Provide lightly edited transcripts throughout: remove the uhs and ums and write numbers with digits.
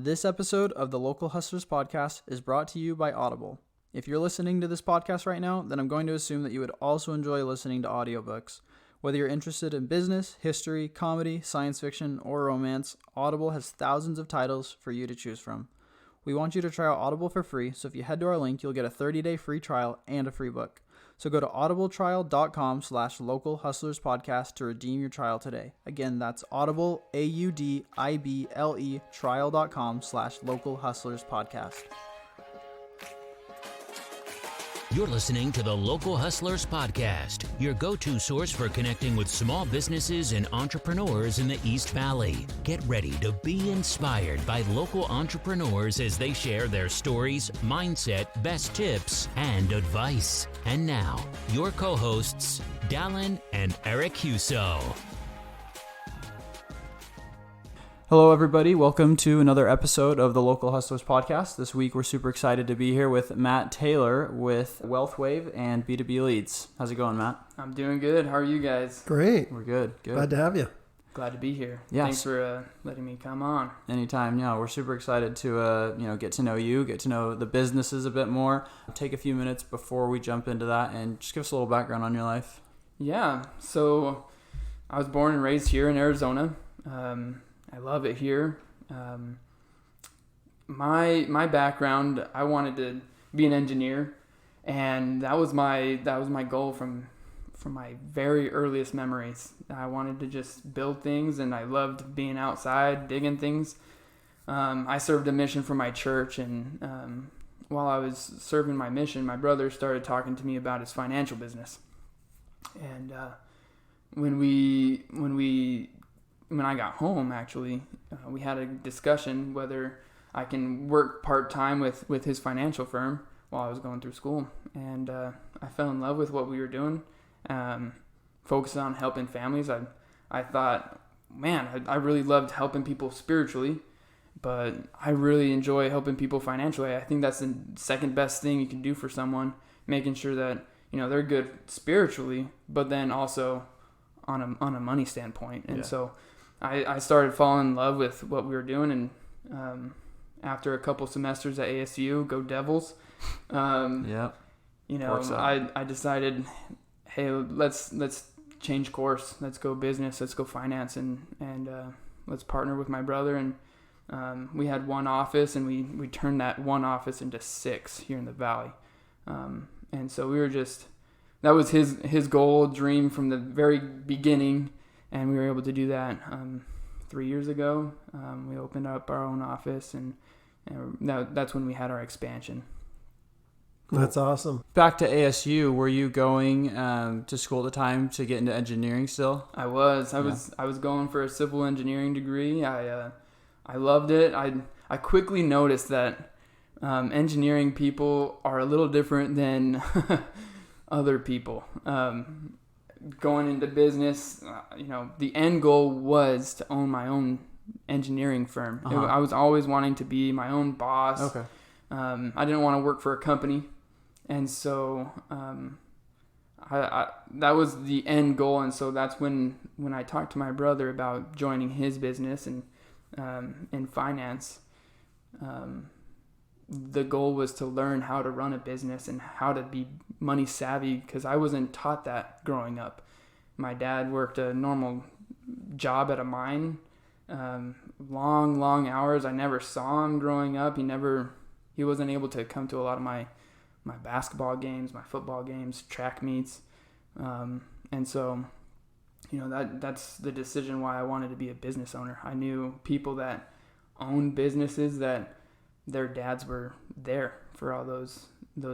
This episode of the Local Hustlers podcast is brought to you by Audible. If you're listening to this podcast right now, then I'm going to assume that you would also enjoy listening to audiobooks. Whether you're interested in business, history, comedy, science fiction, or romance, Audible has thousands of titles for you to choose from. We want you to try out Audible for free, so if you head to our link, you'll get a 30-day free trial and a free book. So go to audibletrial.com/localhustlerspodcast to redeem your trial today. Again, that's Audible, AUDIBLE, trial.com/localhustlerspodcast. You're listening to the Local Hustlers Podcast, your go-to source for connecting with small businesses and entrepreneurs in the East Valley. Get ready to be inspired by local entrepreneurs as they share their stories, mindset, best tips, and advice. And now, your co-hosts, Dallin and Eric Huso. Hello, everybody. Welcome to another episode of the Local Hustlers Podcast. This week, we're super excited to be here with Matt Taylor with WealthWave and B2B Leads. How's it going, Matt? I'm doing good. How are you guys? Great. We're good. Good. Glad to have you. Glad to be here. Yes. Thanks for letting me come on. Anytime. Yeah, we're super excited to get to know you, get to know the businesses a bit more. Take a few minutes before we jump into that and just give us a little background on your life. Yeah. So I was born and raised here in Arizona. I love it here. My background, I wanted to be an engineer, and that was my goal from my very earliest memories. I wanted to just build things, and I loved being outside, digging things. I served a mission for my church, and while I was serving my mission, my brother started talking to me about his financial business. And when I got home, actually, we had a discussion whether I can work part-time with his financial firm while I was going through school. And I fell in love with what we were doing, focused on helping families. I thought, man, I really loved helping people spiritually, but I really enjoy helping people financially. I think that's the second best thing you can do for someone, making sure that, they're good spiritually, but then also on a money standpoint. And so I started falling in love with what we were doing, and after a couple semesters at ASU, go Devils. I decided, hey, let's change course. Let's go business. Let's go finance, and let's partner with my brother. And we had one office, and we turned that one office into 6 here in the Valley. And so we were that was his goal, dream from the very beginning. And we were able to do that 3 years ago. We opened up our own office, and that's when we had our expansion. That's awesome. Back to ASU, were you going to school at the time to get into engineering still? I was going for a civil engineering degree. I loved it. I quickly noticed that engineering people are a little different than other people. Going into business, the end goal was to own my own engineering firm. Uh-huh. I was always wanting to be my own boss. Okay. I didn't want to work for a company, and so that was the end goal. And so that's when I talked to my brother about joining his business and in finance. The goal was to learn how to run a business and how to be money savvy, because I wasn't taught that growing up. My dad worked a normal job at a mine, long hours. I never saw him growing up. He wasn't able to come to a lot of my basketball games, my football games, track meets. And so, that's the decision why I wanted to be a business owner. I knew people that owned businesses that their dads were there for all those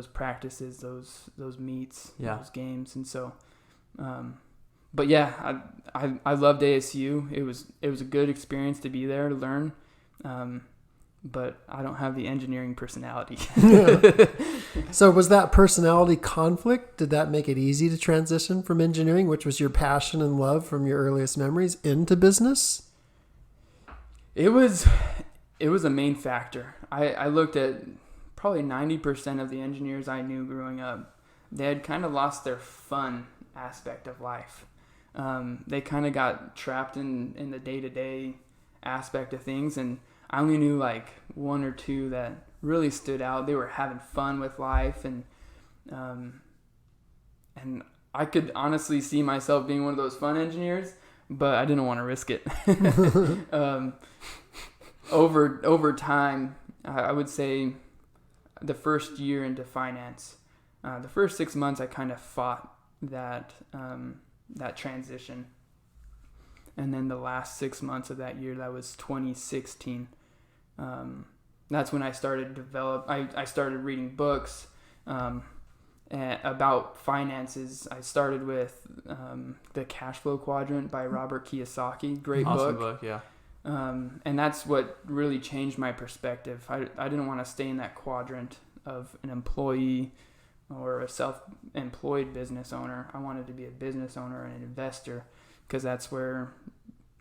practices, those meets, those games. And so, but yeah, I loved ASU. It was a good experience to be there to learn. But I don't have the engineering personality. So was that personality conflict? Did that make it easy to transition from engineering, which was your passion and love from your earliest memories, into business? It was a main factor. I looked at probably 90% of the engineers I knew growing up. They had kind of lost their fun aspect of life. They kind of got trapped in the day-to-day aspect of things, and I only knew like one or two that really stood out. They were having fun with life, and I could honestly see myself being one of those fun engineers, but I didn't want to risk it. Over time, I would say the first year into finance, the first 6 months, I kind of fought that transition. And then the last 6 months of that year, that was 2016. That's when I started I started reading books about finances. I started with The Cash Flow Quadrant by Robert Kiyosaki. Great awesome book. Yeah. And that's what really changed my perspective. I didn't want to stay in that quadrant of an employee or a self-employed business owner. I wanted to be a business owner and an investor, because that's where,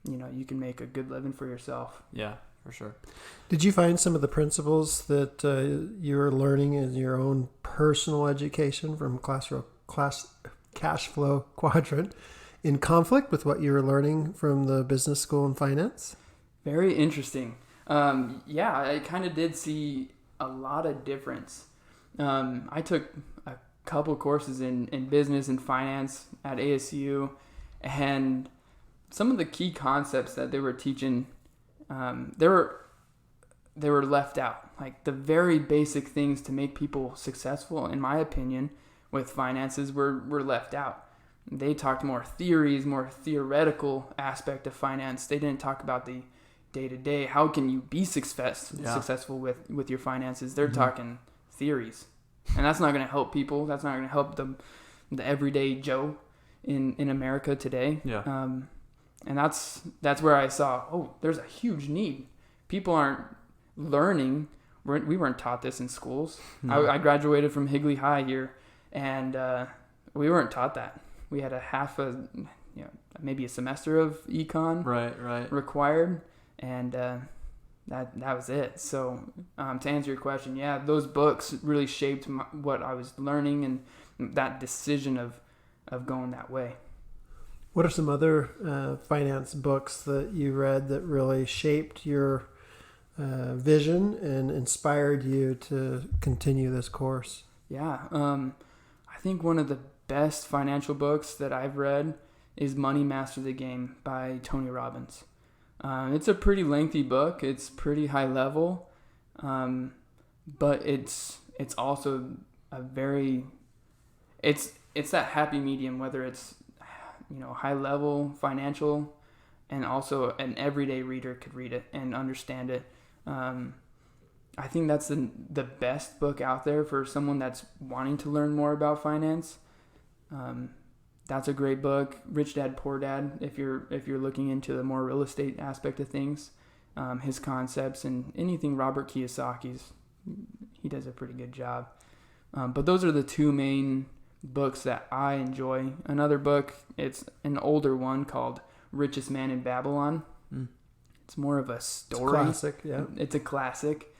you can make a good living for yourself. Yeah, for sure. Did you find some of the principles that you were learning in your own personal education from Cash Flow Quadrant in conflict with what you were learning from the business school and finance? Very interesting. Yeah, I kind of did see a lot of difference. I took a couple courses in business and finance at ASU, and some of the key concepts that they were teaching, they were left out. Like the very basic things to make people successful, in my opinion, with finances were left out. They talked more theories, more theoretical aspect of finance. They didn't talk about the day-to-day. How can you be successful with your finances? They're talking theories. And that's not going to help people. That's not going to help the everyday Joe in America today. Yeah. And that's where I saw, there's a huge need. People aren't learning. We weren't taught this in schools. No. I graduated from Higley High here, and we weren't taught that. We had maybe a semester of econ right required, and that was it. So to answer your question, yeah, those books really shaped what I was learning and that decision of going that way. What are some other finance books that you read that really shaped your vision and inspired you to continue this course? Yeah, I think one of the best financial books that I've read is Money Master the Game by Tony Robbins. It's a pretty lengthy book. It's pretty high level, but it's also it's that happy medium, whether it's high level financial, and also an everyday reader could read it and understand it. I think that's the best book out there for someone that's wanting to learn more about finance. That's a great book. Rich Dad, Poor Dad, if you're looking into the more real estate aspect of things, his concepts, and anything Robert Kiyosaki's, he does a pretty good job. But those are the two main books that I enjoy. Another book, it's an older one called Richest Man in Babylon. It's more of a story. It's a classic, yeah. It's a classic.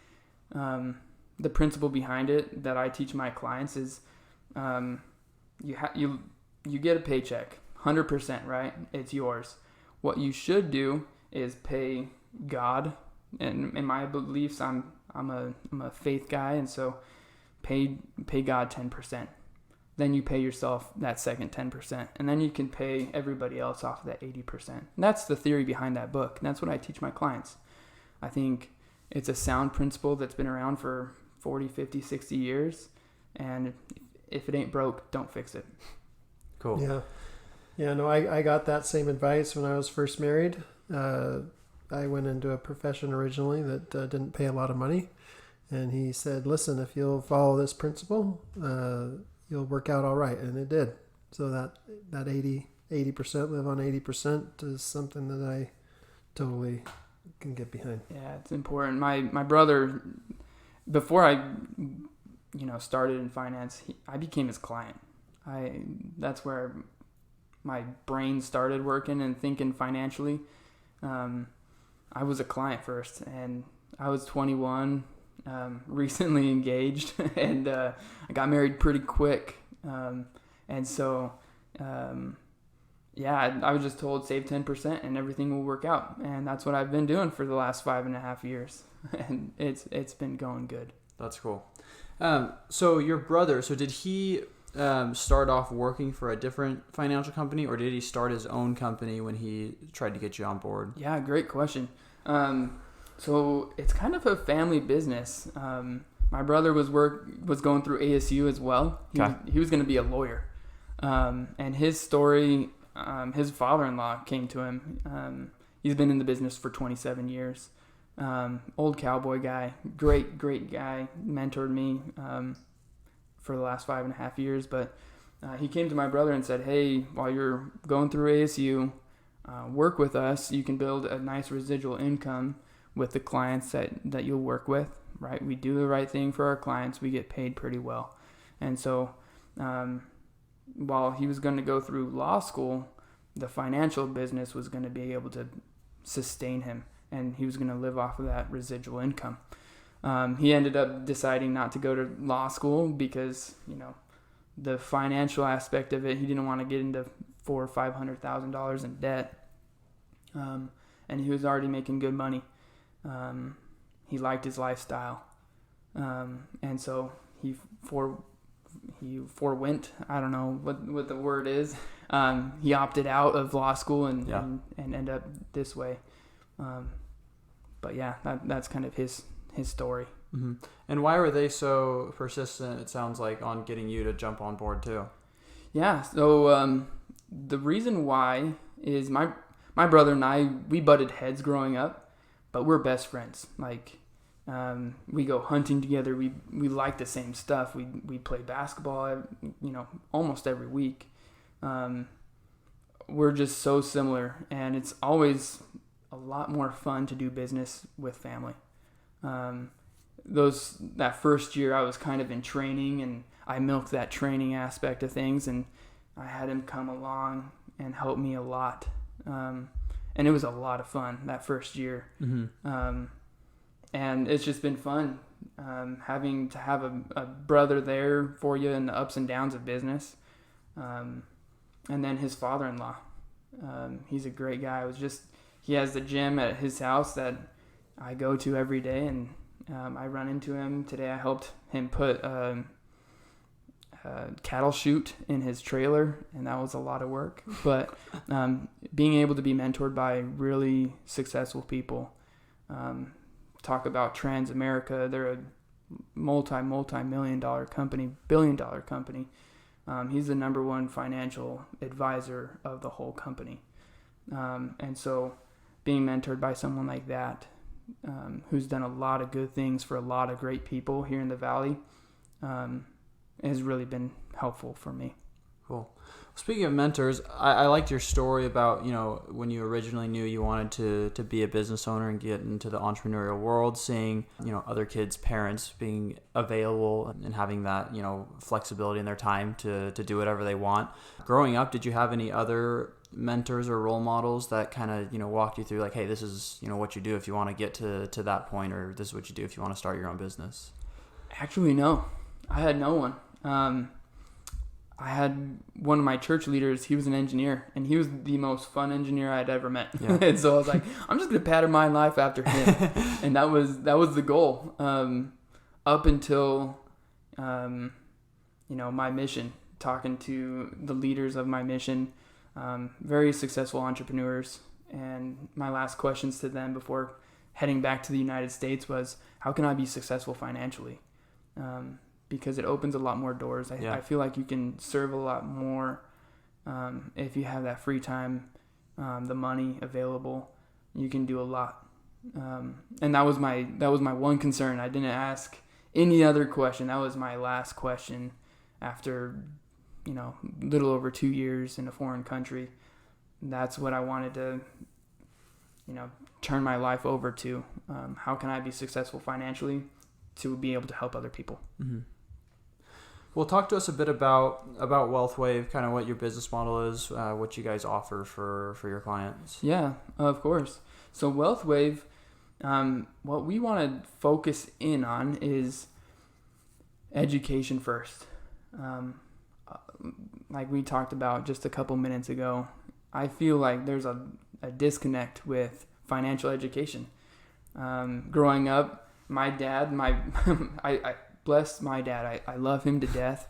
The principle behind it that I teach my clients is you get a paycheck, 100%, right? It's yours. What you should do is pay God, and in my beliefs, I'm a faith guy, and so pay God 10%. Then you pay yourself that second 10%, and then you can pay everybody else off of that 80%. And that's the theory behind that book, and that's what I teach my clients. I think it's a sound principle that's been around for 40, 50, 60 years, and if it ain't broke, don't fix it. Cool. Yeah. Yeah, no, I got that same advice when I was first married. I went into a profession originally that didn't pay a lot of money, and he said, listen, if you'll follow this principle, you'll work out all right. And it did. So that 80%, live on 80% is something that I totally can get behind. Yeah, it's important. My brother, before I started in finance, I became his client. That's where my brain started working and thinking financially. I was a client first, and I was 21, recently engaged, and I got married pretty quick. And so Yeah, I was just told save 10% and everything will work out. And that's what I've been doing for the last 5.5 years. And it's been going good. That's cool. So your brother, did he start off working for a different financial company, or did he start his own company when he tried to get you on board? Yeah, great question. So it's kind of a family business. My brother was going through ASU as well. He was going to be a lawyer. And his story, his father-in-law came to him. He's been in the business for 27 years. Old cowboy guy, great guy, mentored me for the last 5.5 years. But he came to my brother and said, hey, while you're going through ASU, work with us. You can build a nice residual income with the clients that you'll work with, right? We do the right thing for our clients. We get paid pretty well. And so while he was going to go through law school, the financial business was going to be able to sustain him, and he was going to live off of that residual income. He ended up deciding not to go to law school because, the financial aspect of it, he didn't want to get into $400,000 or $500,000 in debt. And he was already making good money. He liked his lifestyle. And so he forewent, I don't know what the word is. He opted out of law school and ended up this way. But yeah, that's kind of his story. Mm-hmm. And why were they so persistent, it sounds like, on getting you to jump on board too? Yeah, so the reason why is my brother and I, we butted heads growing up, but we're best friends. Like, we go hunting together. We like the same stuff. We play basketball, almost every week. We're just so similar, and it's always a lot more fun to do business with family. That first year I was kind of in training, and I milked that training aspect of things, and I had him come along and help me a lot. And it was a lot of fun that first year. Mm-hmm. And it's just been fun having to have a brother there for you in the ups and downs of business. And then his father-in-law. He's a great guy. He has the gym at his house that I go to every day, and I run into him. Today I helped him put a cattle chute in his trailer, and that was a lot of work. But being able to be mentored by really successful people, talk about Transamerica, they're a multi-million-dollar company, billion-dollar company. He's the number one financial advisor of the whole company. And so being mentored by someone like that, who's done a lot of good things for a lot of great people here in the Valley, has really been helpful for me. Cool. Speaking of mentors, I liked your story about, when you originally knew you wanted to be a business owner and get into the entrepreneurial world, seeing, other kids' parents being available and having that, flexibility in their time to do whatever they want. Growing up, did you have any other mentors or role models that kind of, walked you through, like, hey, this is, what you do if you want to get to that point, or this is what you do if you want to start your own business? Actually, no. I had no one. I had one of my church leaders. He was an engineer, and he was the most fun engineer I'd ever met. Yeah. And so I was like, I'm just going to pattern my life after him. And that was the goal. Up until, my mission, talking to the leaders of my mission, very successful entrepreneurs. And my last questions to them before heading back to the United States was, how can I be successful financially? Because it opens a lot more doors. I feel like you can serve a lot more if you have that free time, the money available. You can do a lot, and that was my one concern. I didn't ask any other question. That was my last question after little over 2 years in a foreign country. That's what I wanted to turn my life over to. How can I be successful financially to be able to help other people? Mm-hmm. Well, talk to us a bit about WealthWave, kind of what your business model is, what you guys offer for your clients. Yeah, of course. So WealthWave, what we want to focus in on is education first. Like we talked about just a couple minutes ago, I feel like there's a disconnect with financial education. Growing up, my dad, I bless my dad. I love him to death.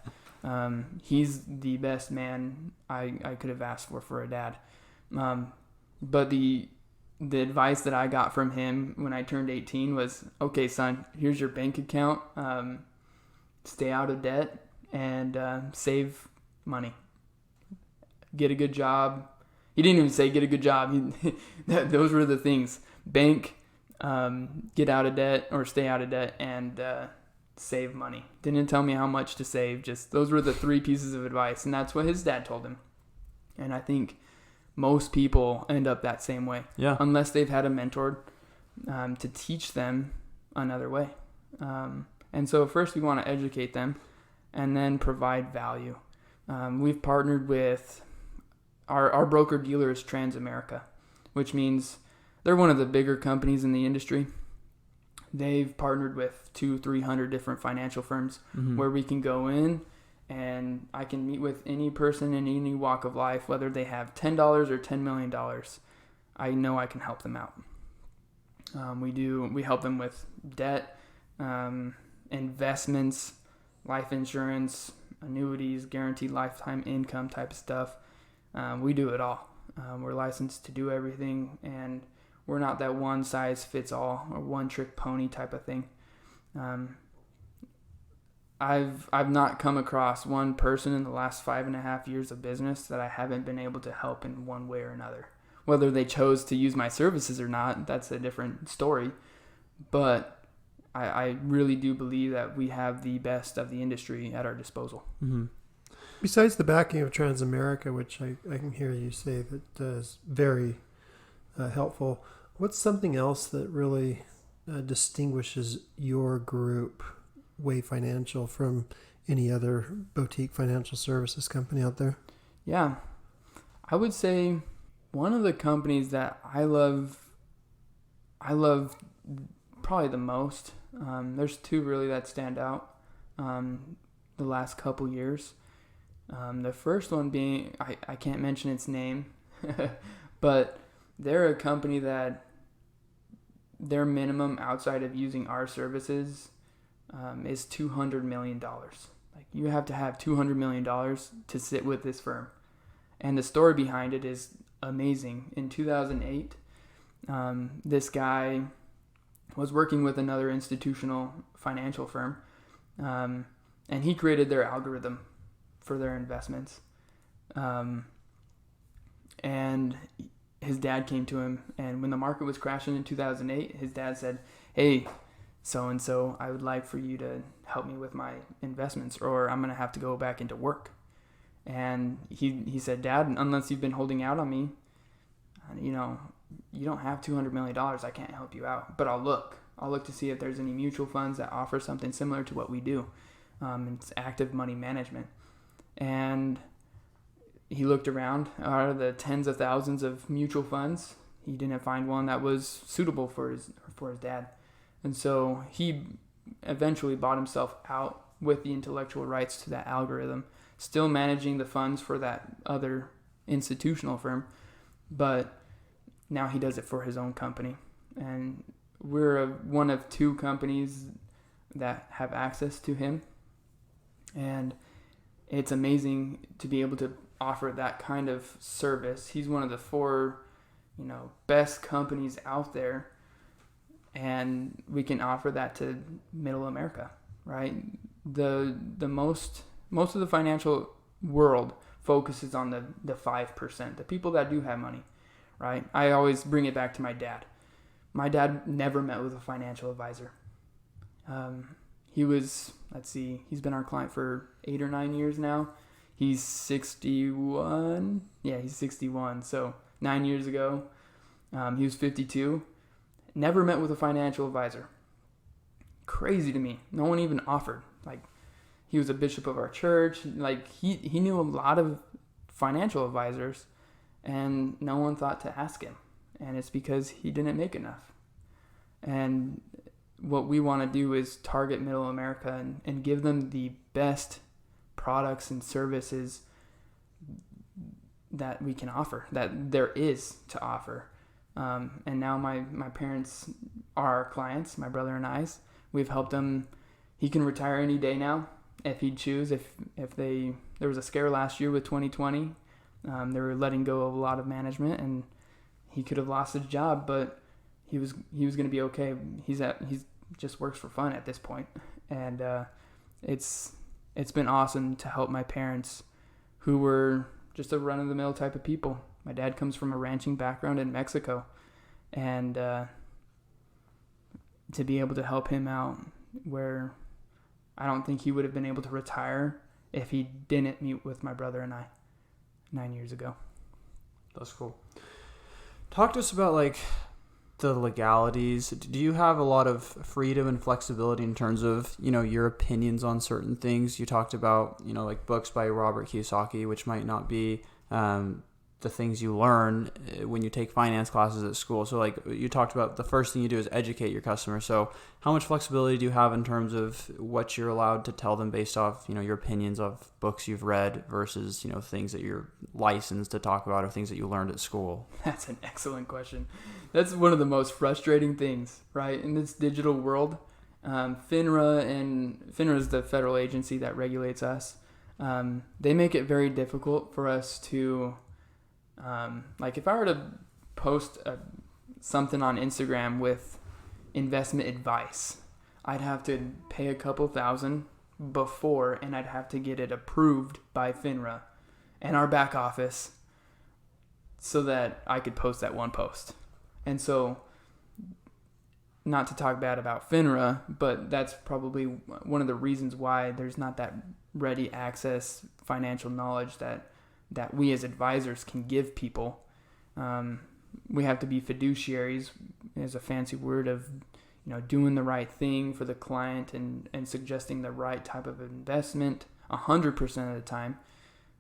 He's the best man I could have asked for a dad. But the advice that I got from him when I turned 18 was, okay, son, here's your bank account. Stay out of debt and save money. Get a good job. He didn't even say get a good job. Those were the things. Bank, get out of debt or stay out of debt, and save money. Didn't tell me how much to save. Just those were the 3 pieces of advice, and that's what his dad told him. And I think most people end up that same way, unless they've had a mentor to teach them another way. And so first we want to educate them and then provide value. We've partnered with our broker dealer is Transamerica, which means they're one of the bigger companies in the industry. They've partnered with 200-300 different financial firms where we can go in and I can meet with any person in any walk of life, whether they have $10 or $10 million. I know I can help them out. We help them with debt, investments, life insurance, annuities, guaranteed lifetime income type of stuff. We do it all. We're licensed to do everything, and we're not that one size fits all or one trick pony type of thing. I've not come across one person in the last 5.5 years of business that I haven't been able to help in one way or another. Whether they chose to use my services or not, that's a different story. But I really do believe that we have the best of the industry at our disposal. Mm-hmm. Besides the backing of Transamerica, which I can hear you say that is very helpful, what's something else that really distinguishes your group, WealthWave Financial, from any other boutique financial services company out there? Yeah, I would say one of the companies that I love probably the most. There's 2 really that stand out the last couple years. The first one being, I can't mention its name, but they're a company that their minimum outside of using our services is $200 million. Like, you have to have $200 million to sit with this firm. And the story behind it is amazing. In 2008, this guy was working with another institutional financial firm, and he created their algorithm for their investments. And his dad came to him, and when the market was crashing in 2008, his dad said, "Hey, so-and-so, I would like for you to help me with my investments, or I'm going to have to go back into work." And he said, "Dad, unless you've been holding out on me, you don't have $200 million. I can't help you out, but I'll look to see if there's any mutual funds that offer something similar to what we do. It's active money management." And he looked around. Out of the tens of thousands of mutual funds, he didn't find one that was suitable for his dad. And so he eventually bought himself out with the intellectual rights to that algorithm, still managing the funds for that other institutional firm, but now he does it for his own company. And we're one of 2 companies that have access to him. And it's amazing to be able to offer that kind of service. He's one of the 4, best companies out there, and we can offer that to Middle America, right? The most of the financial world focuses on the 5%, the people that do have money, right? I always bring it back to my dad. My dad never met with a financial advisor. He's been our client for 8 or 9 years now. He's 61. Yeah, he's 61. So 9 years ago, he was 52. Never met with a financial advisor. Crazy to me. No one even offered. Like, he was a bishop of our church. Like, he knew a lot of financial advisors, and no one thought to ask him. And it's because he didn't make enough. And what we want to do is target Middle America and give them the best products and services that we can offer, that there is to offer. And now my parents are our clients, my brother and I's. We've helped him. He can retire any day now if he'd choose. If there was a scare last year with 2020, they were letting go of a lot of management, and he could have lost his job, but he was going to be okay. He's just works for fun at this point, and it's been awesome to help my parents, who were just a run-of-the-mill type of people. My dad comes from a ranching background in Mexico, and to be able to help him out where I don't think he would have been able to retire if he didn't meet with my brother and I 9 years ago. That's cool. Talk to us about like the legalities. Do you have a lot of freedom and flexibility in terms of, your opinions on certain things? You talked about, like books by Robert Kiyosaki, which might not be the things you learn when you take finance classes at school. So like you talked about, the first thing you do is educate your customer. So how much flexibility do you have in terms of what you're allowed to tell them based off, your opinions of books you've read versus, things that you're licensed to talk about or things that you learned at school? That's an excellent question. That's one of the most frustrating things, right? In this digital world, FINRA is the federal agency that regulates us. They make it very difficult for us to, like if I were to post something on Instagram with investment advice, I'd have to pay a couple $1,000 before, and I'd have to get it approved by FINRA and our back office so that I could post that one post. And so, not to talk bad about FINRA, but that's probably one of the reasons why there's not that ready access financial knowledge that we as advisors can give people. We have to be fiduciaries, is a fancy word of, doing the right thing for the client and suggesting the right type of investment 100% of the time.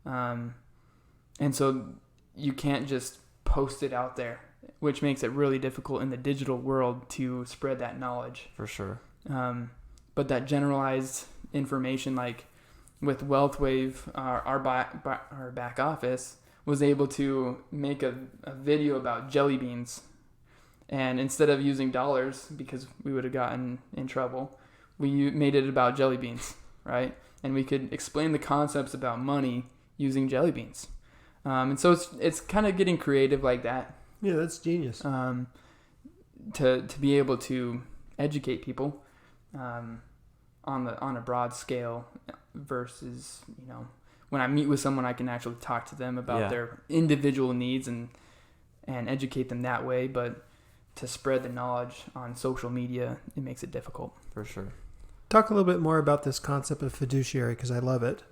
And so you can't just post it out there, which makes it really difficult in the digital world to spread that knowledge. For sure. But that generalized information, like with WealthWave, our back office was able to make a video about jelly beans. And instead of using dollars, because we would have gotten in trouble, we made it about jelly beans, right? And we could explain the concepts about money using jelly beans. And so it's kind of getting creative like that. Yeah, that's genius. To be able to educate people on a broad scale versus, when I meet with someone, I can actually talk to them about their individual needs and educate them that way. But to spread the knowledge on social media, it makes it difficult. For sure. Talk a little bit more about this concept of fiduciary, because I love it.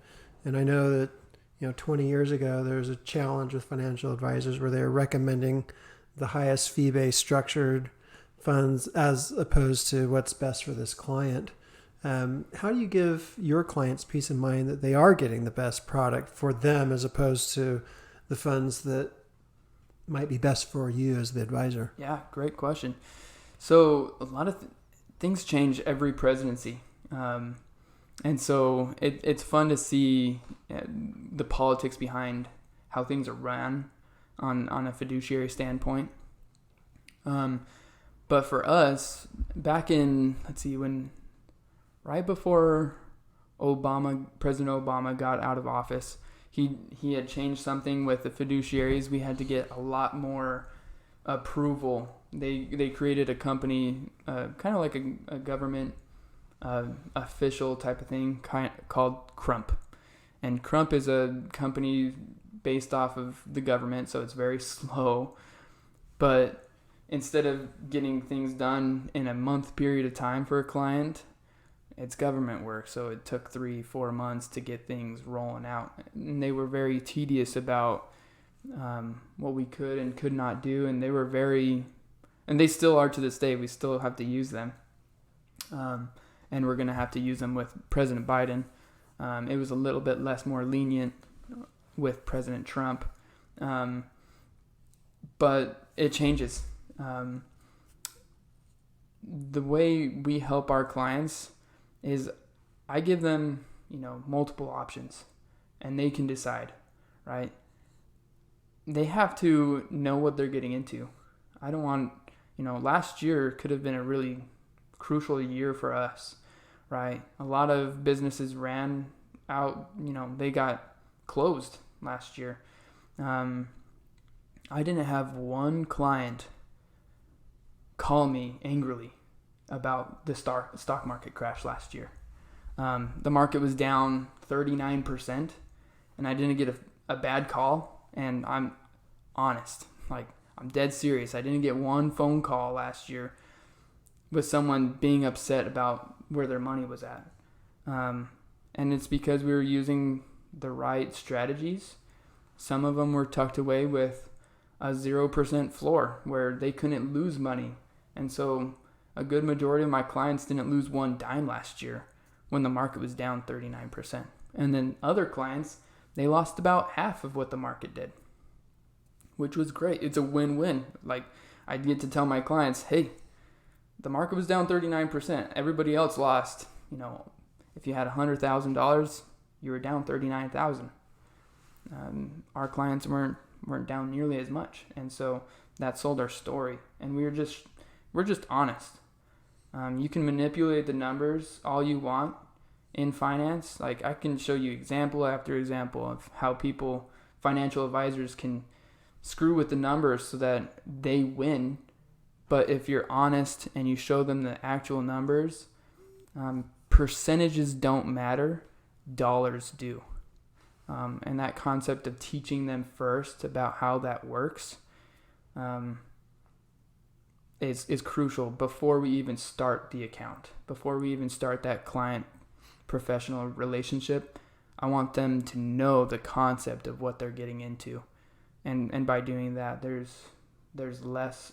And I know that 20 years ago, there was a challenge with financial advisors where they were recommending the highest fee-based structured funds as opposed to what's best for this client. How do you give your clients peace of mind that they are getting the best product for them as opposed to the funds that might be best for you as the advisor? Yeah, great question. So a lot of things change every presidency. And so it's fun to see the politics behind how things are run on a fiduciary standpoint. But for us, back in, right before President Obama got out of office, he had changed something with the fiduciaries. We had to get a lot more approval. They created a company, kind of like a government official type of thing, called Crump. And Crump is a company based off of the government, so it's very slow. But instead of getting things done in a month period of time for a client, it's government work, so it took 3-4 months to get things rolling out. And they were very tedious about what we could and could not do, and they were and they still are to this day. We still have to use them, and we're going to have to use them with President Biden. It was a little bit more lenient with President Trump, but it changes. The way we help our clients is I give them, multiple options, and they can decide, right? they have to know what they're getting into. I don't want, last year could have been a really crucial year for us, right? A lot of businesses ran out, they got closed last year. I didn't have one client call me angrily about the stock market crash last year. The market was down 39%, and I didn't get a bad call, and I'm honest. Like, I'm dead serious. I didn't get one phone call last year with someone being upset about where their money was at. And it's because we were using the right strategies. Some of them were tucked away with a 0% floor where they couldn't lose money. And so a good majority of my clients didn't lose one dime last year when the market was down 39%. And then other clients, they lost about half of what the market did, which was great. It's a win-win. Like, I get to tell my clients, hey, the market was down 39%. Everybody else lost, if you had $100,000, you were down $39,000. Our clients weren't down nearly as much. And so that sold our story. And we're just honest. You can manipulate the numbers all you want in finance. Like, I can show you example after example of how financial advisors can screw with the numbers so that they win. But if you're honest and you show them the actual numbers, percentages don't matter, dollars do. And that concept of teaching them first about how that works is crucial before we even start the account, before we even start that client professional relationship. I want them to know the concept of what they're getting into. And by doing that, there's less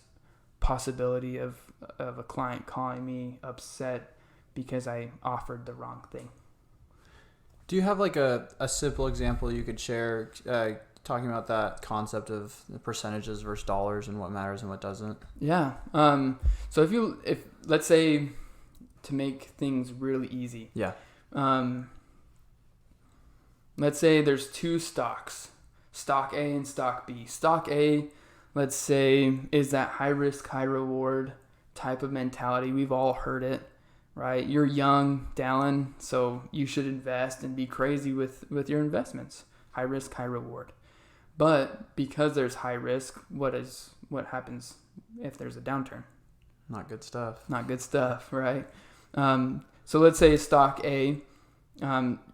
possibility of a client calling me upset because I offered the wrong thing. Do you have like a simple example you could share talking about that concept of the percentages versus dollars and what matters and what doesn't? Yeah. So if let's say, to make things really easy. Yeah. Let's say there's two stocks, stock A and stock B. Stock A, let's say, is that high risk, high reward type of mentality. We've all heard it, right? You're young, Dallin, so you should invest and be crazy with your investments. High risk, high reward. But because there's high risk, what happens if there's a downturn? Not good stuff. Not good stuff, right? So let's say stock A,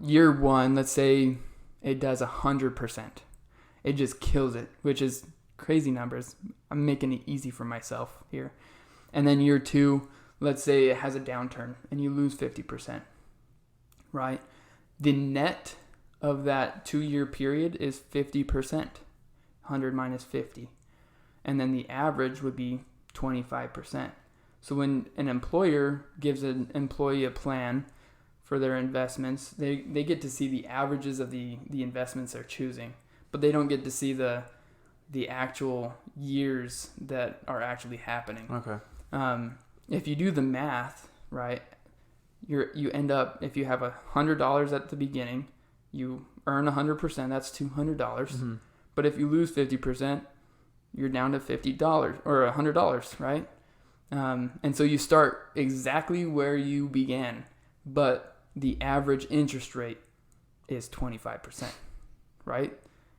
year one, let's say it does 100%. It just kills it, which is crazy numbers. I'm making it easy for myself here. And then year two, let's say it has a downturn and you lose 50%, right? The net of that 2-year period is 50%, 100 minus 50. And then the average would be 25%. So when an employer gives an employee a plan for their investments, they get to see the averages of the investments they're choosing, but they don't get to see the actual years that are actually happening. Okay. If you do the math, right, you end up, if you have $100 at the beginning, you earn 100%, that's $200. Mm-hmm. But if you lose 50%, you're down to $50 or $100, right? And so you start exactly where you began, but the average interest rate is 25%, right?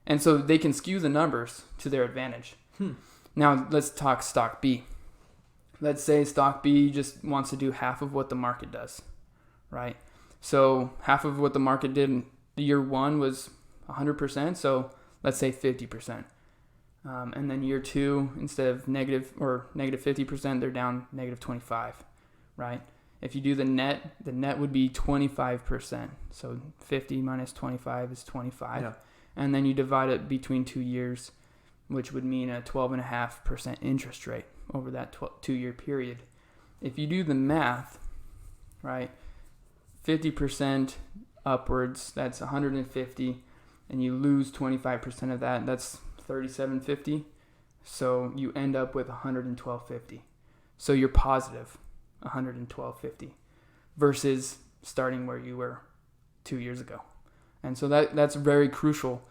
And so they can skew the numbers to their advantage. Now let's talk stock B. Let's say stock B just wants to do half of what the market does, right? So half of what the market did in year one was 100%, so let's say 50%. And then year two, instead of negative 50%, they're down negative 25, right? If you do the net would be 25%. So 50 minus 25 is 25. Yeah. And then you divide it between 2 years, which would mean a 12.5% interest rate over that 2-year period. If you do the math, right, 50% upwards, that's 150, and you lose 25% of that, that's 37.50. So you end up with 112.50. So you're positive 112.50 versus starting where you were 2 years ago. And so that's very crucial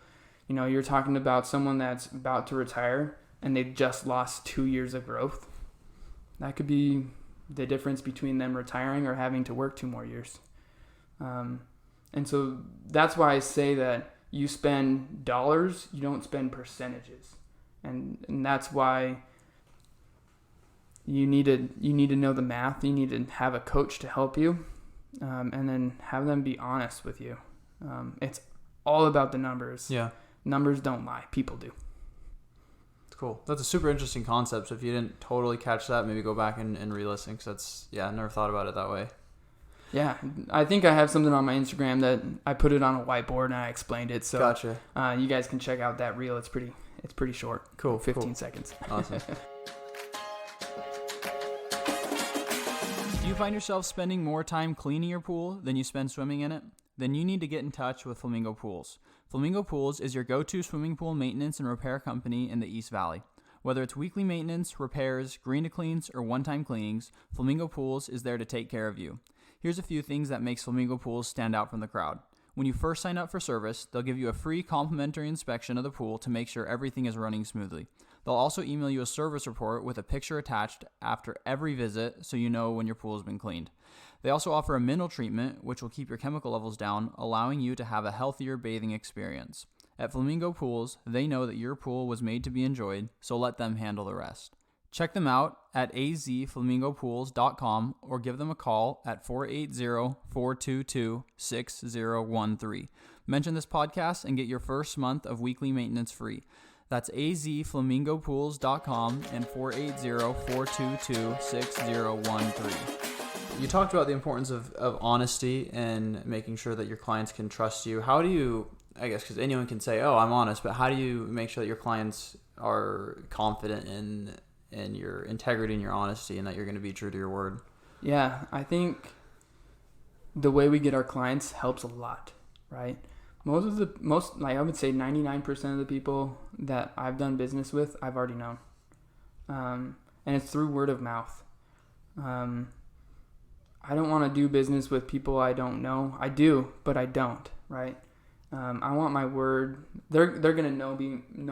You're talking about someone that's about to retire and they've just lost 2 years of growth. That could be the difference between them retiring or having to work 2 more years. And so that's why I say that you spend dollars, you don't spend percentages. And that's why you need to know the math. You need to have a coach to help you, and then have them be honest with you. It's all about the numbers. Yeah. Numbers don't lie. People do. Cool. That's a super interesting concept. So if you didn't totally catch that, maybe go back and re-listen, because I never thought about it that way. Yeah, I think I have something on my Instagram that I put it on a whiteboard and I explained it. So Gotcha. You guys can check out that reel. It's pretty short. Cool. 15 seconds. Awesome. Do you find yourself spending more time cleaning your pool than you spend swimming in it? Then you need to get in touch with Flamingo Pools. Flamingo Pools is your go-to swimming pool maintenance and repair company in the East Valley. Whether it's weekly maintenance, repairs, green to cleans, or one-time cleanings, Flamingo Pools is there to take care of you. Here's a few things that makes Flamingo Pools stand out from the crowd. When you first sign up for service, they'll give you a free complimentary inspection of the pool to make sure everything is running smoothly. They'll also email you a service report with a picture attached after every visit so you know when your pool has been cleaned. They also offer a mineral treatment, which will keep your chemical levels down, allowing you to have a healthier bathing experience. At Flamingo Pools, they know that your pool was made to be enjoyed, so let them handle the rest. Check them out at azflamingopools.com or give them a call at 480-422-6013. Mention this podcast and get your first month of weekly maintenance free. That's azflamingopools.com and 480-422-6013. You talked about the importance of honesty and making sure that your clients can trust you. How do you, I guess, because anyone can say, oh, I'm honest, but how do you make sure that your clients are confident in your integrity and your honesty and that you're going to be true to your word? Yeah, I think the way we get our clients helps a lot, right? I would say 99% of the people that I've done business with, I've already known. And it's through word of mouth. I don't want to do business with people I don't know. I do, but I don't, right? I want my word. They're going to know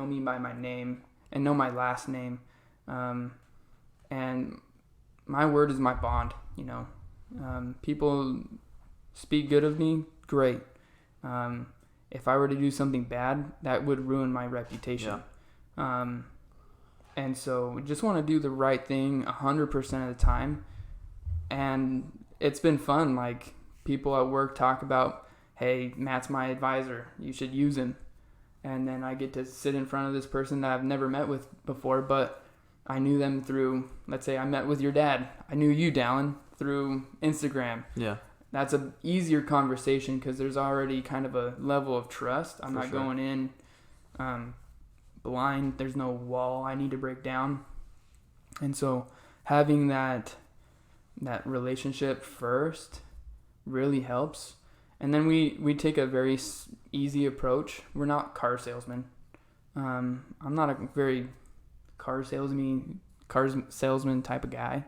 me by my name and know my last name. And my word is my bond, people speak good of me, great. If I were to do something bad, that would ruin my reputation. Yeah. And so we just want to do the right thing 100% of the time. And it's been fun. Like, people at work talk about, hey, Matt's my advisor, you should use him. And then I get to sit in front of this person that I've never met with before, but I knew them through, let's say I met with your dad. I knew you, Dallin, through Instagram. Yeah. That's an easier conversation because there's already kind of a level of trust. I'm not going in blind. There's no wall I need to break down. And so having that relationship first really helps. And then we take a very easy approach. We're not car salesmen. I'm not a very car salesman type of guy.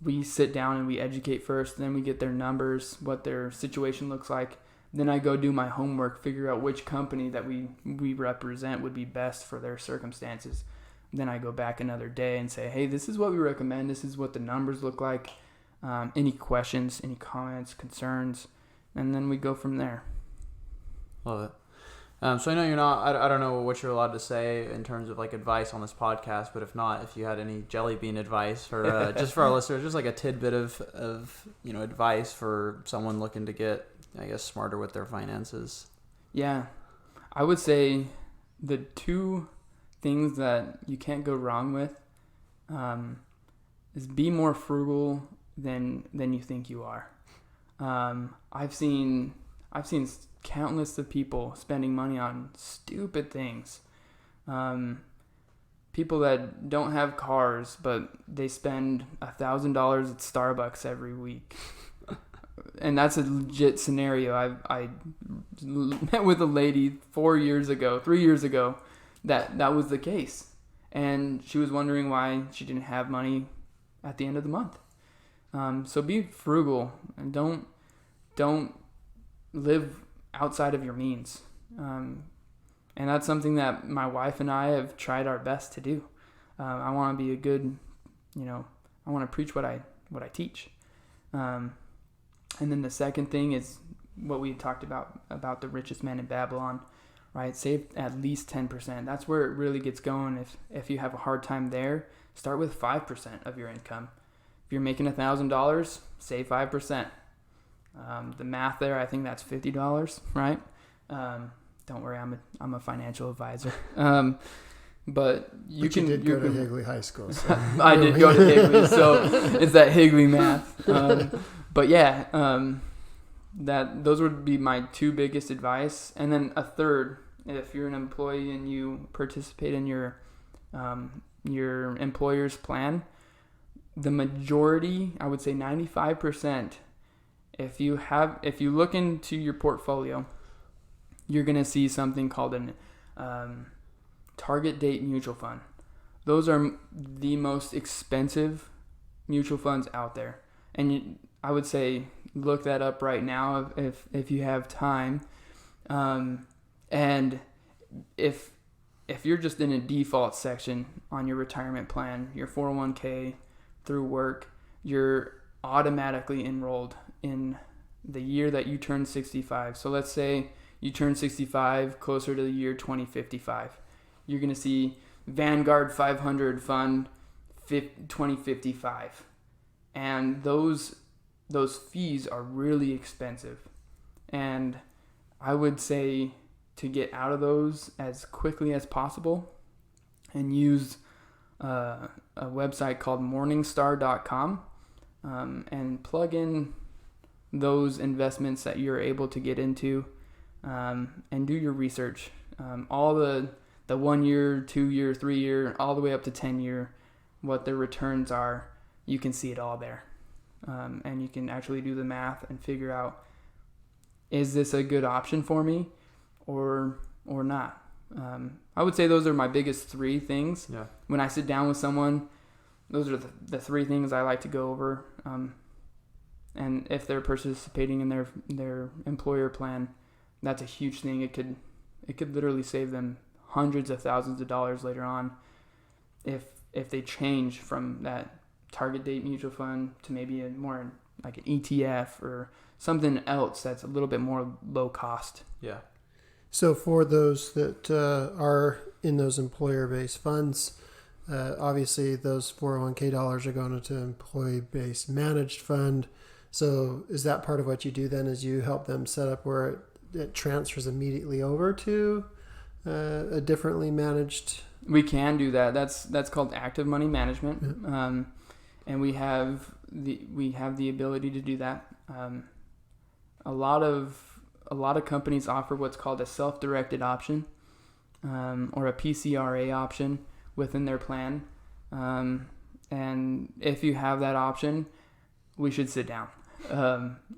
We sit down and we educate first, then we get their numbers, what their situation looks like. Then I go do my homework, figure out which company that we represent would be best for their circumstances. Then I go back another day and say, hey, this is what we recommend. This is what the numbers look like. Any questions, any comments, concerns, and then we go from there. Love it. So I know you're not, I don't know what you're allowed to say in terms of like advice on this podcast, but if not, if you had any jelly bean advice for just for our listeners, just like a tidbit of advice for someone looking to get, I guess, smarter with their finances. Yeah, I would say the 2 things that you can't go wrong with is be more frugal than you think you are. I've seen countless of people spending money on stupid things. People that don't have cars, but they spend $1,000 at Starbucks every week. And that's a legit scenario. I met with a lady 3 years ago, that was the case. And she was wondering why she didn't have money at the end of the month. So be frugal and don't live outside of your means. And that's something that my wife and I have tried our best to do. I want to be a good, I want to preach what I teach. And then the second thing is what we talked about the richest man in Babylon, right? Save at least 10%. That's where it really gets going. If you have a hard time there, start with 5% of your income. If you're making $1,000, save 5%. The math there, I think that's $50, right? Don't worry, I'm a financial advisor. But you did go to Higley High School. So. I did go to Higley, so it's that Higley math. But yeah, those would be my two biggest advice. And then a third, if you're an employee and you participate in your employer's plan, the majority, I would say 95%, if you look into your portfolio, you're going to see something called an target date mutual fund. Those are the most expensive mutual funds out there. And I would say look that up right now if you have time. And if you're just in a default section on your retirement plan, your 401k through work, you're automatically enrolled in the year that you turn 65. So let's say you turn 65 closer to the year 2055. You're going to see Vanguard 500 Fund 2055. And those fees are really expensive. And I would say to get out of those as quickly as possible and use a website called morningstar.com and plug in those investments that you're able to get into and do your research. All the 1 year, 2 year, 3 year, all the way up to 10 year, what their returns are, you can see it all there. And you can actually do the math and figure out, is this a good option for me or not? I would say those are my biggest three things. Yeah. When I sit down with someone, those are the three things I like to go over. And if they're participating in their employer plan, that's a huge thing. It could literally save them hundreds of thousands of dollars later on if they change from that target date mutual fund to maybe a more like an ETF or something else that's a little bit more low cost. Yeah. So for those that are in those employer-based funds, obviously those 401k dollars are going into employee-based managed fund. So is that part of what you do then, is you help them set up where it transfers immediately over to a differently managed? We can do that. That's called active money management. Yeah. And we have the ability to do that. A lot of companies offer what's called a self-directed option, or a PCRA option within their plan. And if you have that option, we should sit down.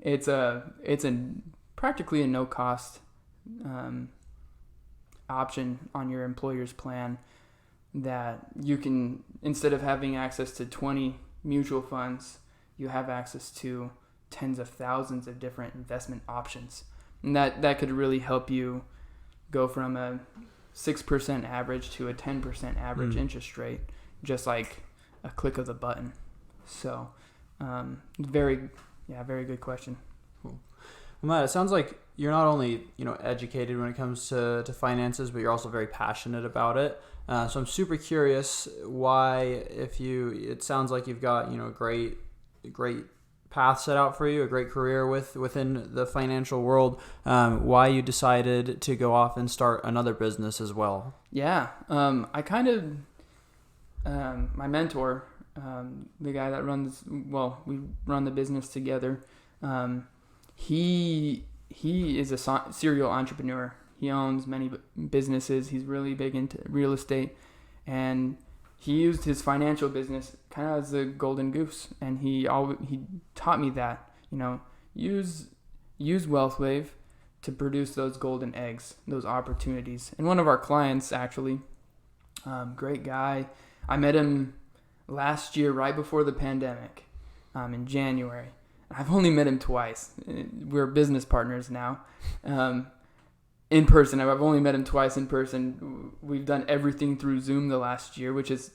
It's practically a no cost option on your employer's plan that you can, instead of having access to 20 mutual funds, you have access to tens of thousands of different investment options. And that could really help you go from a 6% average to a 10% average interest rate, just like a click of the button. So, very good question. Cool. Well, Matt, it sounds like you're not only educated when it comes to finances, but you're also very passionate about it. So I'm super curious why, it sounds like you've got a great path set out for you, a great career within the financial world. Why you decided to go off and start another business as well? Yeah, I kind of my mentor, the guy that we run the business together. He is a serial entrepreneur. He owns many businesses. He's really big into real estate, and he used his financial business kind of as a golden goose. And he taught me that, use WealthWave to produce those golden eggs, those opportunities. And one of our clients, actually, great guy. I met him last year, right before the pandemic, in January. I've only met him twice. We're business partners now. In person, I've only met him twice in person. We've done everything through Zoom the last year, which is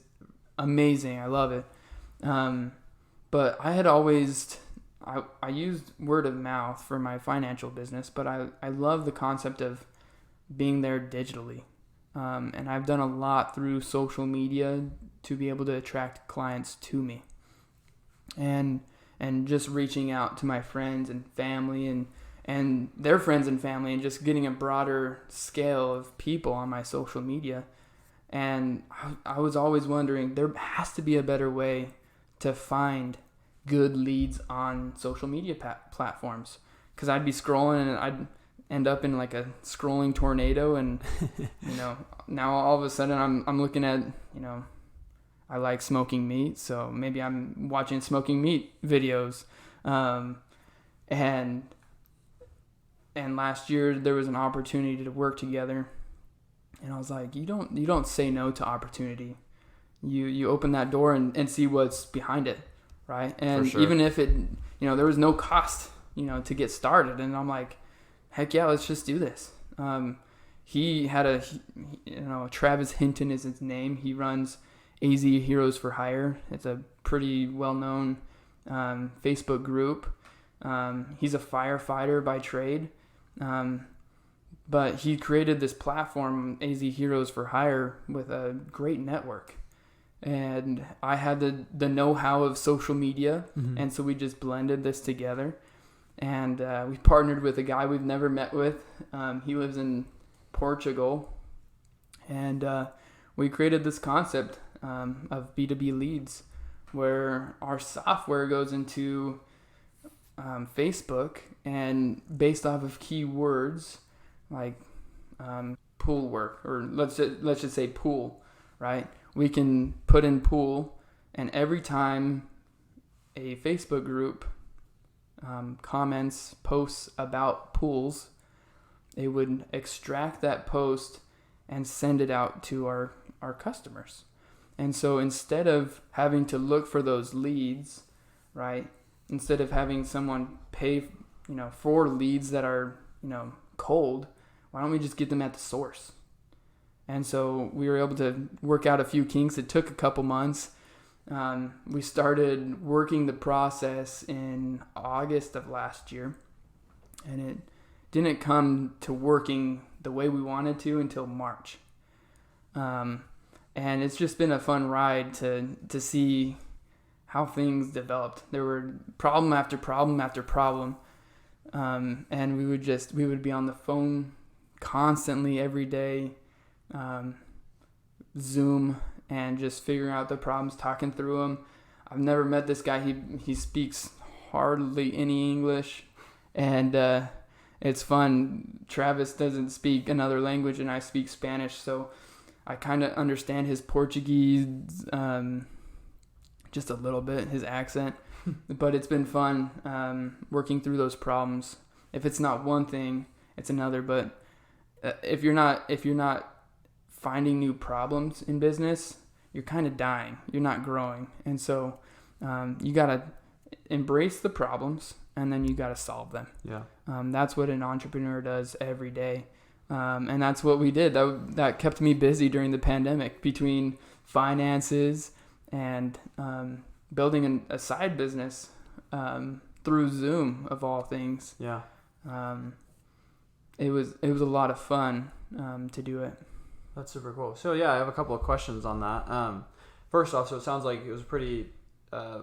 amazing. I love it. But I had always, I used word of mouth for my financial business, but I love the concept of being there digitally. And I've done a lot through social media to be able to attract clients to me. And just reaching out to my friends and family and their friends and family, and just getting a broader scale of people on my social media. And I was always wondering, there has to be a better way to find good leads on social media platforms. Because I'd be scrolling and I'd end up in like a scrolling tornado, and now all of a sudden I'm looking at, I like smoking meat, so maybe I'm watching smoking meat videos. And last year there was an opportunity to work together, and I was like, you don't say no to opportunity. You open that door and see what's behind it, right? And sure. Even if it, there was no cost, to get started, and I'm like, heck yeah, let's just do this. He had Travis Hinton is his name. He runs AZ Heroes for Hire. It's a pretty well-known Facebook group. He's a firefighter by trade. But he created this platform, AZ Heroes for Hire, with a great network. And I had the know-how of social media, and so we just blended this together. And we partnered with a guy we've never met with. He lives in Portugal. And we created this concept of B2B leads, where our software goes into Facebook, and based off of keywords like pool work, or let's just say pool, right? We can put in pool, and every time a Facebook group posts about pools, it would extract that post and send it out to our customers. And so instead of having to look for those leads, right? Instead of having someone pay, for leads that are, cold, why don't we just get them at the source? And so we were able to work out a few kinks. It took a couple months. We started working the process in August of last year, and it didn't come to working the way we wanted to until March. And it's just been a fun ride to see how things developed. There were problem after problem after problem. And we would be on the phone constantly every day, Zoom, and just figuring out the problems, talking through them. I've never met this guy. He speaks hardly any English, and it's fun. Travis doesn't speak another language, and I speak Spanish, so I kind of understand his Portuguese, just a little bit, his accent. But it's been fun working through those problems. If it's not one thing, it's another. But if you're not finding new problems in business, you're kind of dying. You're not growing. And so you gotta embrace the problems, and then you gotta solve them. Yeah. That's what an entrepreneur does every day. And that's what we did. That kept me busy during the pandemic, between finances and building a side business through Zoom, of all things. Yeah. It was a lot of fun to do it. That's super cool. So yeah, I have a couple of questions on that. First off, so it sounds like it was pretty, I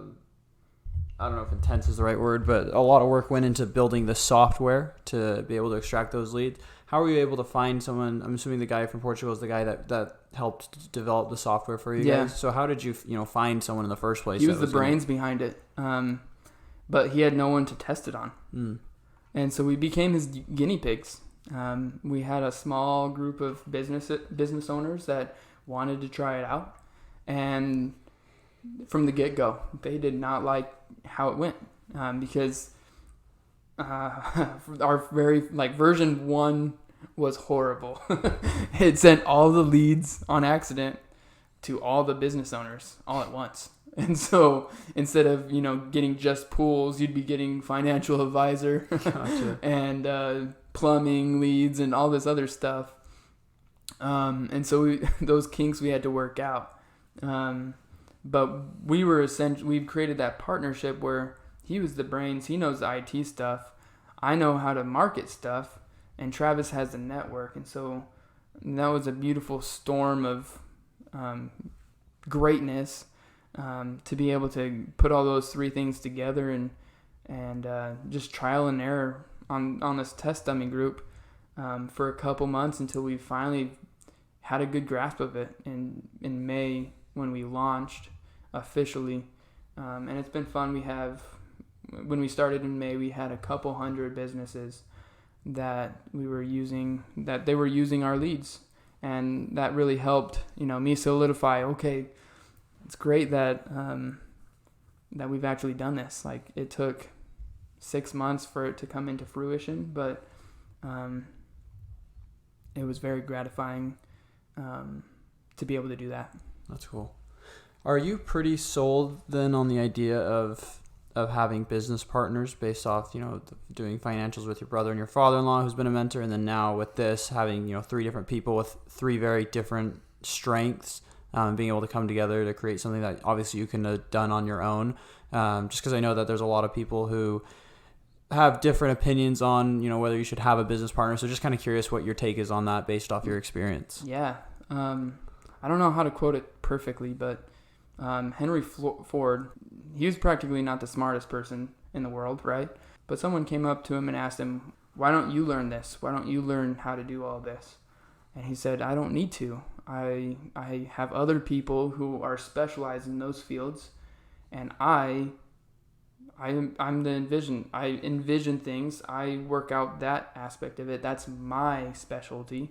don't know if intense is the right word, but a lot of work went into building the software to be able to extract those leads. How were you able to find someone? I'm assuming the guy from Portugal is the guy that helped develop the software for you guys. So how did you find someone in the first place? He was the brains behind it, but he had no one to test it on. And so we became his guinea pigs. We had a small group of business owners that wanted to try it out, and from the get-go, they did not like how it went, because our version 1 was horrible. It sent all the leads on accident to all the business owners all at once. And so instead of, getting just pools, you'd be getting financial advisor Gotcha. and plumbing leads and all this other stuff. And so those kinks we had to work out. But we've created that partnership where he was the brains, he knows the IT stuff, I know how to market stuff, and Travis has the network. And so that was a beautiful storm of greatness, to be able to put all those three things together and just trial and error on this test dummy group for a couple months until we finally had a good grasp of it in May when we launched officially. And it's been fun. When we started in May, we had a couple hundred businesses that they were using our leads. And that really helped, me solidify, okay, it's great that we've actually done this. Like, it took 6 months for it to come into fruition, but it was very gratifying to be able to do that. That's cool. Are you pretty sold then on the idea of having business partners based off, doing financials with your brother and your father-in-law who's been a mentor, and then now with this, having, 3 different people with 3 very different strengths, being able to come together to create something that obviously you couldn't have done on your own? Just because I know that there's a lot of people who have different opinions on, whether you should have a business partner. So just kind of curious what your take is on that based off your experience. Yeah. I don't know how to quote it perfectly, but Henry Ford, he was practically not the smartest person in the world, right? But someone came up to him and asked him, why don't you learn this? Why don't you learn how to do all this? And he said, I don't need to. I have other people who are specialized in those fields, and I envision things. I work out that aspect of it. That's my specialty.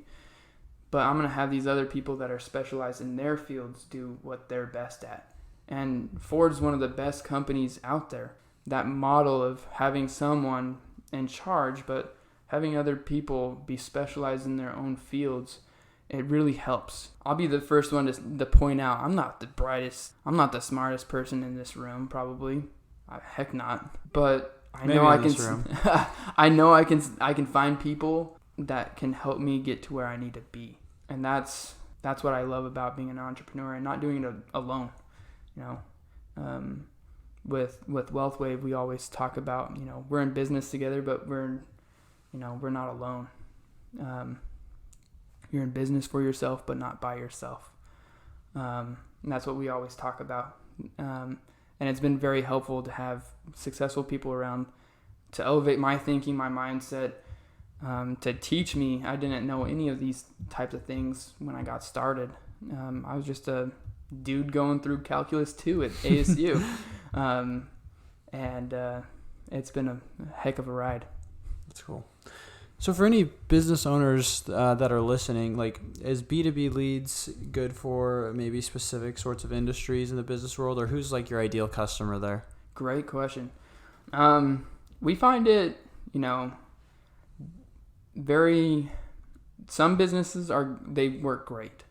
But I'm going to have these other people that are specialized in their fields do what they're best at. And Ford's one of the best companies out there. That model of having someone in charge, but having other people be specialized in their own fields, it really helps. I'll be the first one to point out, I'm not the brightest, I'm not the smartest person in this room, probably. Heck not. But I know I can. I know I can find people that can help me get to where I need to be, and that's what I love about being an entrepreneur and not doing it alone. With WealthWave, we always talk about, we're in business together, but we're not alone. You're in business for yourself, but not by yourself. And that's what we always talk about. And it's been very helpful to have successful people around to elevate my thinking, my mindset, to teach me. I didn't know any of these types of things when I got started. I was just a dude going through Calculus 2 at ASU. And it's been a heck of a ride. That's cool. So for any business owners that are listening, like, is B2B leads good for maybe specific sorts of industries in the business world, or who's like your ideal customer there? Great question. We find it, some businesses they work great.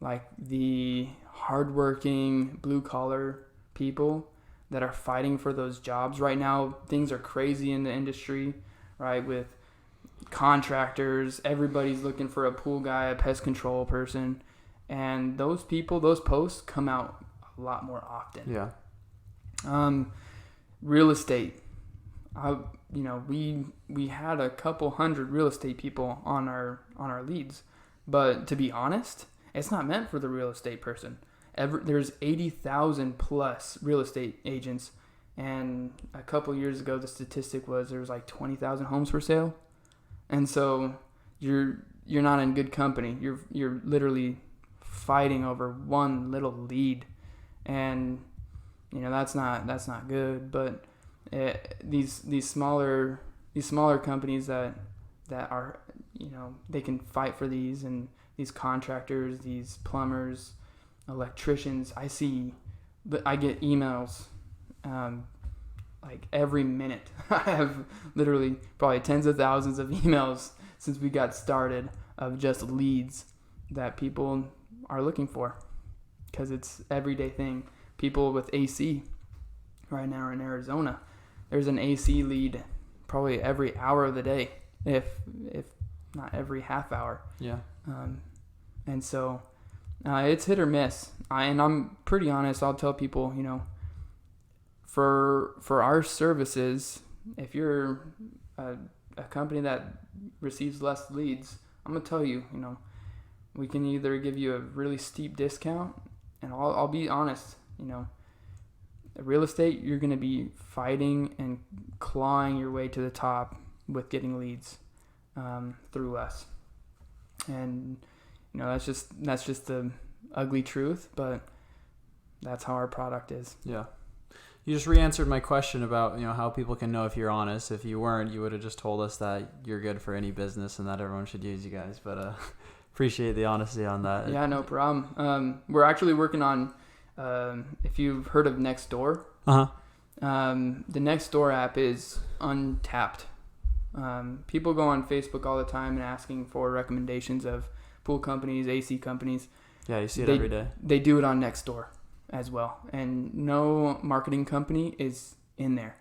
Like the hardworking blue collar people that are fighting for those jobs right now. Things are crazy in the industry, right? With contractors, everybody's looking for a pool guy, a pest control person, and those posts come out a lot more often. Yeah. Real estate. We had a couple hundred real estate people on our leads, but to be honest, it's not meant for the real estate person. There's 80,000 plus real estate agents, and a couple years ago, the statistic was there was like 20,000 homes for sale. And so you're not in good company. You're literally fighting over one little lead, and that's not good. But these smaller companies that are they can fight for these, and these contractors, these plumbers, electricians. I get emails like every minute. I have literally probably tens of thousands of emails since we got started of just leads that people are looking for, because it's everyday thing. people with AC right now in Arizona. There's an AC lead probably every hour of the day, if not every half hour. Yeah. And so it's hit or miss. And I'm pretty honest. I'll tell people, for our services, if you're a company that receives less leads, I'm gonna tell you, we can either give you a really steep discount, and I'll be honest, real estate, you're gonna be fighting and clawing your way to the top with getting leads through us, and that's just the ugly truth, but that's how our product is. Yeah. You just re-answered my question about, how people can know if you're honest. If you weren't, you would have just told us that you're good for any business and that everyone should use you guys. But appreciate the honesty on that. Yeah, no problem. We're actually working on, if you've heard of Nextdoor. Uh-huh. The Nextdoor app is untapped. People go on Facebook all the time and asking for recommendations of pool companies, AC companies. Yeah, you see it every day. They do it on Nextdoor as well, and no marketing company is in there.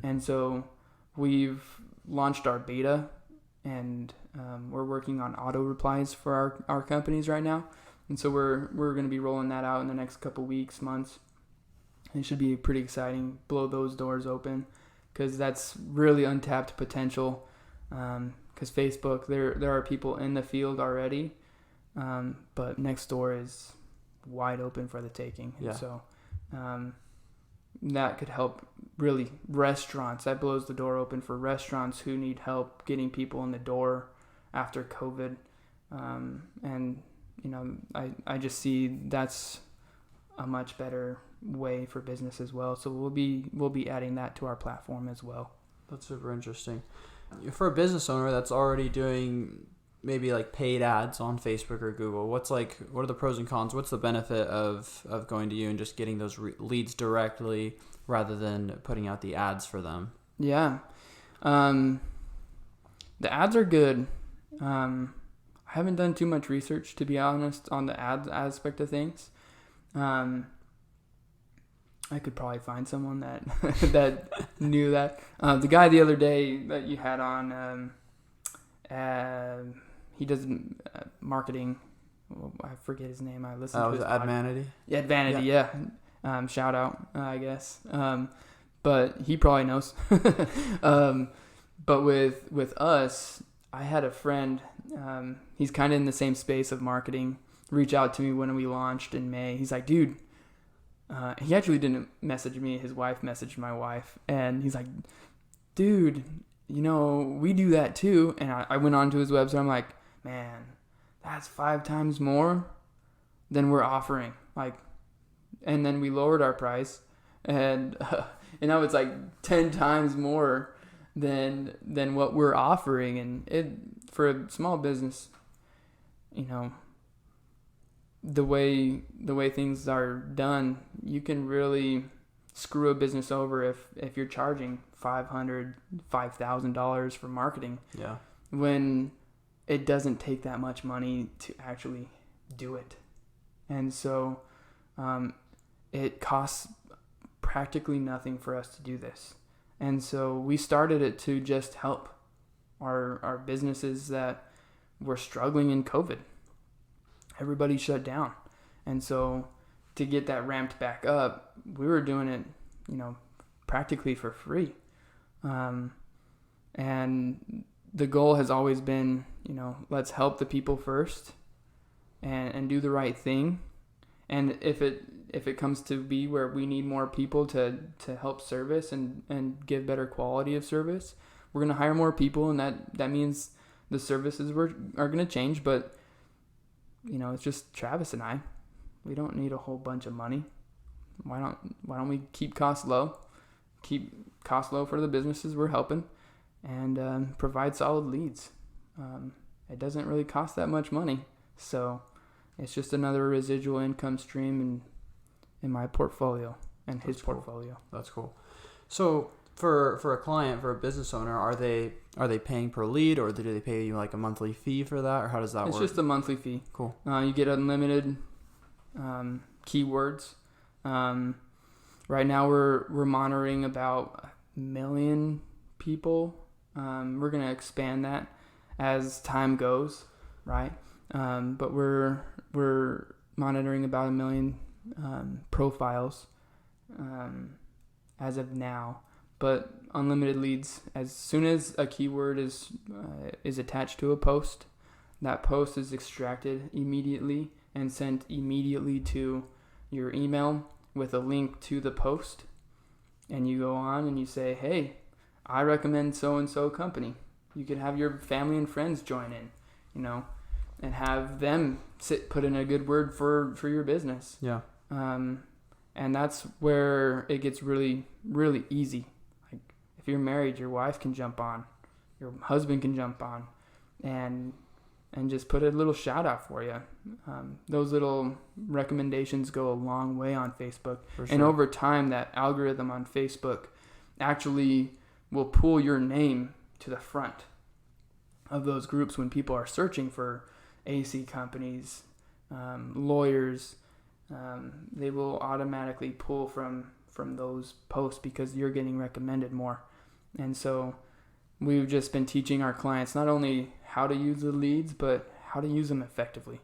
And so we've launched our beta, and we're working on auto replies for our companies right now, and so we're going to be rolling that out in the next couple weeks, months. It should be pretty exciting. Blow those doors open, because that's really untapped potential. Because Facebook, there are people in the field already, but Nextdoor is wide open for the taking. Yeah. So that could help really restaurants. That blows the door open for restaurants who need help getting people in the door after COVID. And I just see that's a much better way for business as well. So we'll be adding that to our platform as well. That's super interesting. For a business owner that's already doing maybe like paid ads on Facebook or Google, what are the pros and cons? What's the benefit of going to you and just getting those leads directly rather than putting out the ads for them? Yeah. The ads are good. I haven't done too much research, to be honest, on the ads aspect of things. I could probably find someone that that knew that. The guy the other day that you had on, he does marketing. I forget his name. I listened to his podcast. Advanity? Yeah, Advanity, yeah. Shout out, I guess. But he probably knows. But with us, I had a friend, he's kind of in the same space of marketing, reach out to me when we launched in May. He's like, dude, he actually didn't message me. His wife messaged my wife. And he's like, dude, we do that too. And I went on to his website. I'm like, man, that's 5 times more than we're offering. And then we lowered our price. And now it's like 10 times more than what we're offering. And it, for a small business, the way things are done, you can really screw a business over if you're charging $500, $5,000 for marketing. Yeah. When it doesn't take that much money to actually do it. And so it costs practically nothing for us to do this. And so we started it to just help our businesses that were struggling in COVID. Everybody shut down. And so to get that ramped back up, we were doing it, practically for free. And the goal has always been, let's help the people first and do the right thing. And if it comes to be where we need more people to help service and give better quality of service, we're going to hire more people, and that means the services are going to change. But it's just Travis and I. We don't need a whole bunch of money. Why don't we keep costs low? Keep costs low for the businesses we're helping, and provide solid leads. It doesn't really cost that much money, so it's just another residual income stream in my portfolio and his portfolio. That's cool. So for a client, for a business owner, are they paying per lead, or do they pay you like a monthly fee for that, or how does that work? It's just a monthly fee. Cool. You get unlimited keywords Right now we're monitoring about 1 million people. We're going to expand that as time goes, right? But we're monitoring about 1 million profiles as of now. But unlimited leads, as soon as a keyword is attached to a post, that post is extracted immediately and sent immediately to your email with a link to the post. And you go on and you say, hey, I recommend so-and-so company. You could have your family and friends join in, and have them put in a good word for your business. Yeah. And that's where it gets really, really easy. Like if you're married, your wife can jump on, your husband can jump on, and just put a little shout out for you. Those little recommendations go a long way on Facebook. For sure. And over time, that algorithm on Facebook actually will pull your name to the front of those groups when people are searching for AC companies, lawyers. They will automatically pull from those posts because you're getting recommended more. And so we've just been teaching our clients not only how to use the leads, but how to use them effectively.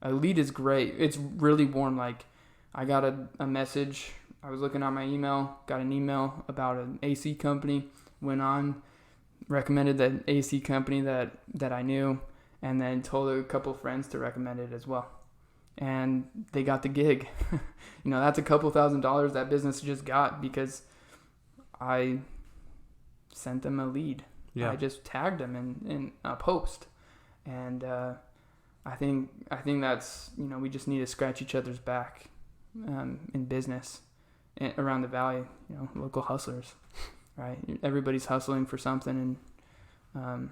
A lead is great. It's really warm. Like I got a message. I was looking at my email, got an email about an AC company, went on, recommended that AC company that I knew, and then told a couple friends to recommend it as well. And they got the gig. That's a couple $1,000s that business just got because I sent them a lead. Yeah. I just tagged them in a post. And I think that's, we just need to scratch each other's back in business around the valley, local hustlers, right? Everybody's hustling for something, and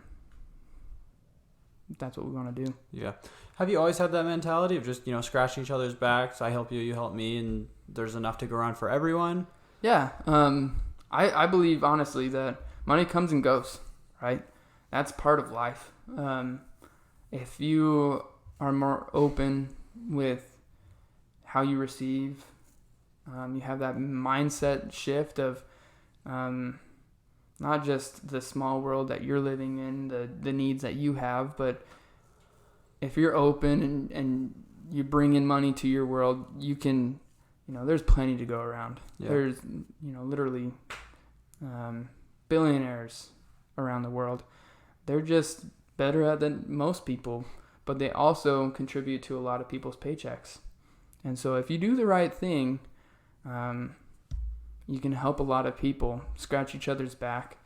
that's what we want to do. Yeah. Have you always had that mentality of just, scratching each other's backs? I help you, you help me, and there's enough to go around for everyone? Yeah. I believe, honestly, that money comes and goes, right? That's part of life. If you are more open with how you receive, you have that mindset shift of not just the small world that you're living in, the needs that you have, but if you're open and you bring in money to your world, you can, there's plenty to go around. Yeah. There's, literally billionaires around the world. They're just better at than most people, but they also contribute to a lot of people's paychecks. And so if you do the right thing, you can help a lot of people, scratch each other's back.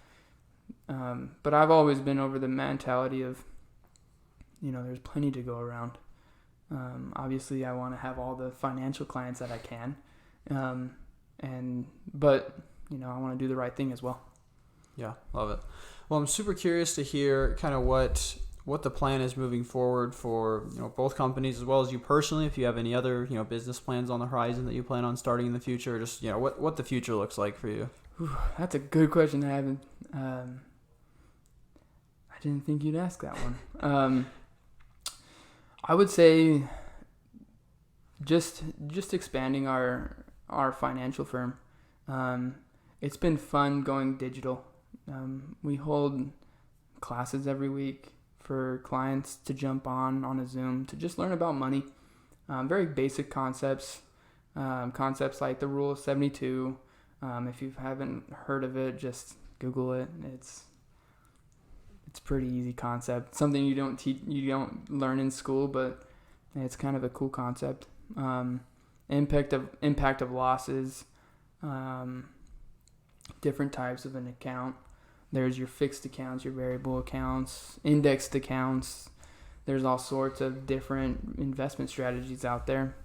But I've always been over the mentality of, there's plenty to go around. Obviously, I want to have all the financial clients that I can. But I want to do the right thing as well. Yeah, love it. Well, I'm super curious to hear kind of what the plan is moving forward for both companies as well as you personally. If you have any other business plans on the horizon that you plan on starting in the future, just what the future looks like for you. That's a good question. I didn't think you'd ask that one. I would say just expanding our financial firm. It's been fun going digital. We hold classes every week for clients to jump on a Zoom to just learn about money. Very basic concepts like the Rule of 72. If you haven't heard of it, just Google it. It's pretty easy concept. Something you don't learn in school, but it's kind of a cool concept. Impact of losses. Different types of an account. There's your fixed accounts, your variable accounts, indexed accounts. There's all sorts of different investment strategies out there.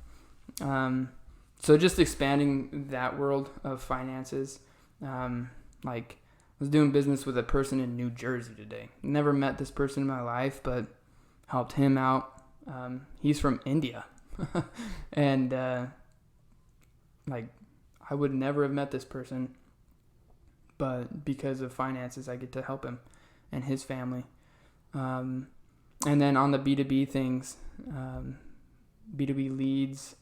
So just expanding that world of finances. Like I was doing business with a person in New Jersey today. Never met this person in my life, but helped him out. He's from India. And I would never have met this person, but because of finances, I get to help him and his family. And then on the B2B things, B2B leads,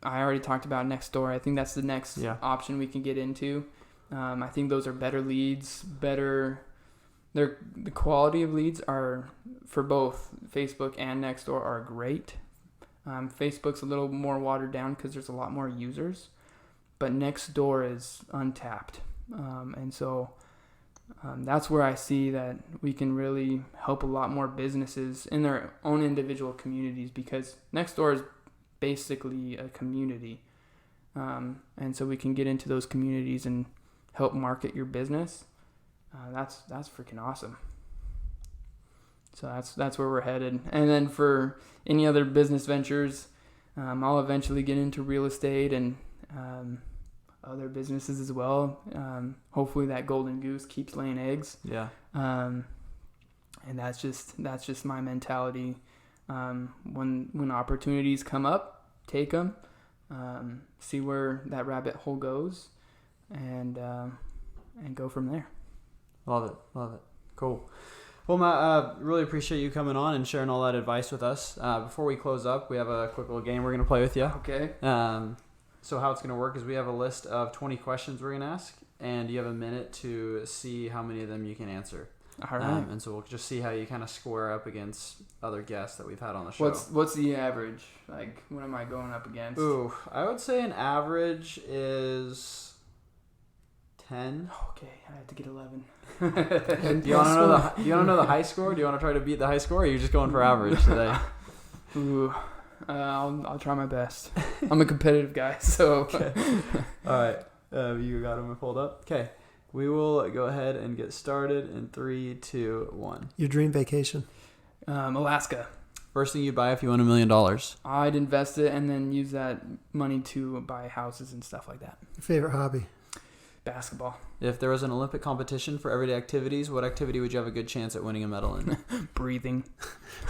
I already talked about Nextdoor. I think that's the next option we can get into. I think those are better leads, the quality of leads are for both Facebook and Nextdoor are great. Facebook's a little more watered down because there's a lot more users, but Nextdoor is untapped. And so that's where I see that we can really help a lot more businesses in their own individual communities, because Nextdoor is basically a community. And so we can get into those communities and help market your business. That's freaking awesome. So that's where we're headed. And then for any other business ventures, I'll eventually get into real estate and other businesses as well. Hopefully that golden goose keeps laying eggs. Yeah. And that's just my mentality. When opportunities come up, take them. See where that rabbit hole goes, and go from there. Love it. Cool. Well, Matt, really appreciate you coming on and sharing all that advice with us. Before we close up, we have a quick little game we're going to play with you. Okay. So how it's going to work is we have a list of 20 questions we're going to ask, and you have a minute to see how many of them you can answer. All right. And so we'll just see how you kind of square up against other guests that we've had on the show. What's the average? Like, what am I going up against? Ooh, I would say an average is 10. Okay, I have to get 11. Do you want to know the high score? Do you want to try to beat the high score, or are you just going for average today? Ooh, I'll try my best. I'm a competitive guy, so. Okay. All right, you got them pulled up. Okay, we will go ahead and get started in 3, 2, 1. Your dream vacation? Alaska. First thing you'd buy if you won $1 million? I'd invest it and then use that money to buy houses and stuff like that. Your favorite hobby? Basketball. If there was an Olympic competition for everyday activities, what activity would you have a good chance at winning a medal in? Breathing.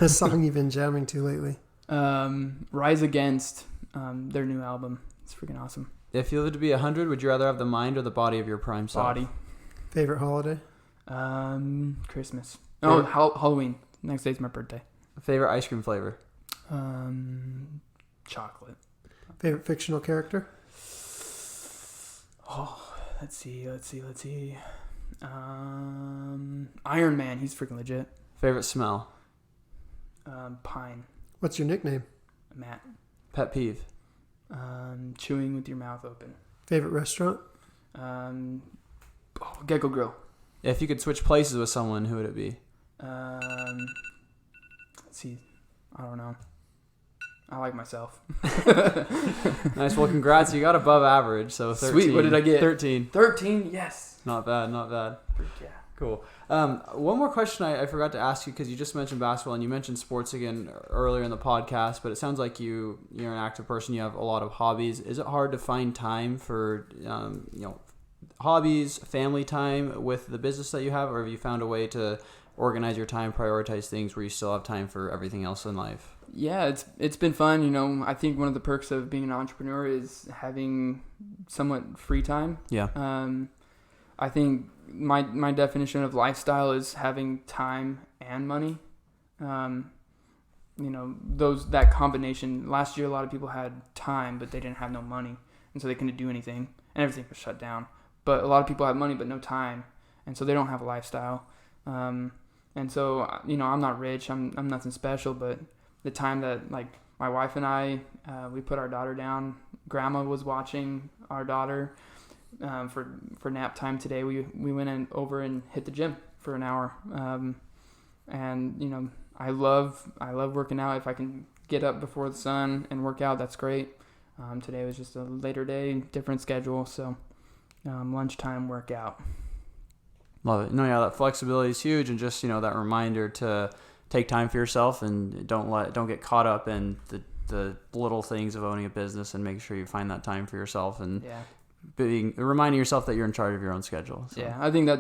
A song you've been jamming to lately? Rise Against, their new album. It's freaking awesome. If you lived to be 100, would you rather have the mind or the body of your prime self? Body. Favorite holiday? Christmas. Oh, Halloween. Next day's my birthday. Favorite ice cream flavor? Chocolate. Favorite fictional character? Oh, let's see. Iron Man. He's freaking legit. Favorite smell? Pine. What's your nickname? Matt. Pet peeve? Chewing with your mouth open. Favorite restaurant? Gecko Grill. If you could switch places with someone, who would it be? Let's see. I don't know. I like myself. Nice. Well, congrats. You got above average. So 13. Sweet. What did I get? 13. 13. Yes. Not bad. Yeah. Cool. One more question I forgot to ask you, because you just mentioned basketball and you mentioned sports again earlier in the podcast, but it sounds like you're an active person. You have a lot of hobbies. Is it hard to find time for hobbies, family time with the business that you have, or have you found a way to organize your time, prioritize things where you still have time for everything else in life? Yeah, it's been fun. I think one of the perks of being an entrepreneur is having somewhat free time. Yeah. I think my definition of lifestyle is having time and money. That combination. Last year, a lot of people had time, but they didn't have no money, and so they couldn't do anything, and everything was shut down. But a lot of people have money but no time, and so they don't have a lifestyle. And so I'm not rich. I'm nothing special, but the time that my wife and I we put our daughter down. Grandma was watching our daughter. For nap time today, we went over and hit the gym for an hour. And I love working out. If I can get up before the sun and work out, that's great. Today was just a later day, different schedule. So lunchtime workout. Love it. No, yeah, that flexibility is huge, and just that reminder to take time for yourself and don't get caught up in the little things of owning a business, and make sure you find that time for yourself and reminding yourself that you're in charge of your own schedule. So. Yeah, I think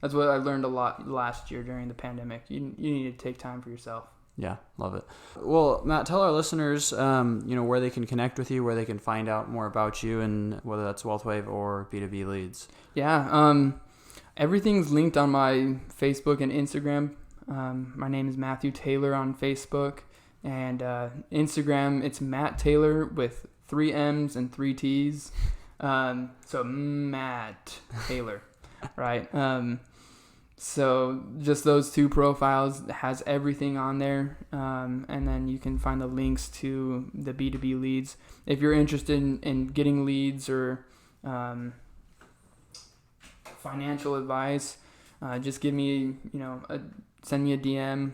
that's what I learned a lot last year during the pandemic. You need to take time for yourself. Yeah, love it. Well, Matt, tell our listeners, where they can connect with you, where they can find out more about you, and whether that's WealthWave or B2B leads. Yeah, everything's linked on my Facebook and Instagram. My name is Matthew Taylor on Facebook, and Instagram, it's Matt Taylor with 3 M's and 3 T's. So Matt Taylor, right? So just those 2 profiles has everything on there. And then you can find the links to the B2B leads. If you're interested in getting leads or financial advice, just give me, send me a DM.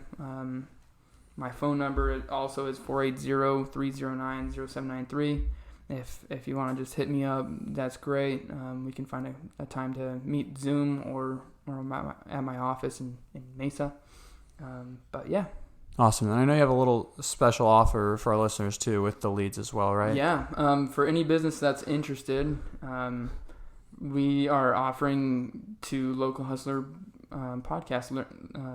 My phone number also is 480-309-0793. If you want to just hit me up, that's great. We can find a time to meet Zoom or at my office in Mesa. But yeah. Awesome. And I know you have a little special offer for our listeners too with the leads as well, right? Yeah. For any business that's interested, we are offering to Local Hustler podcast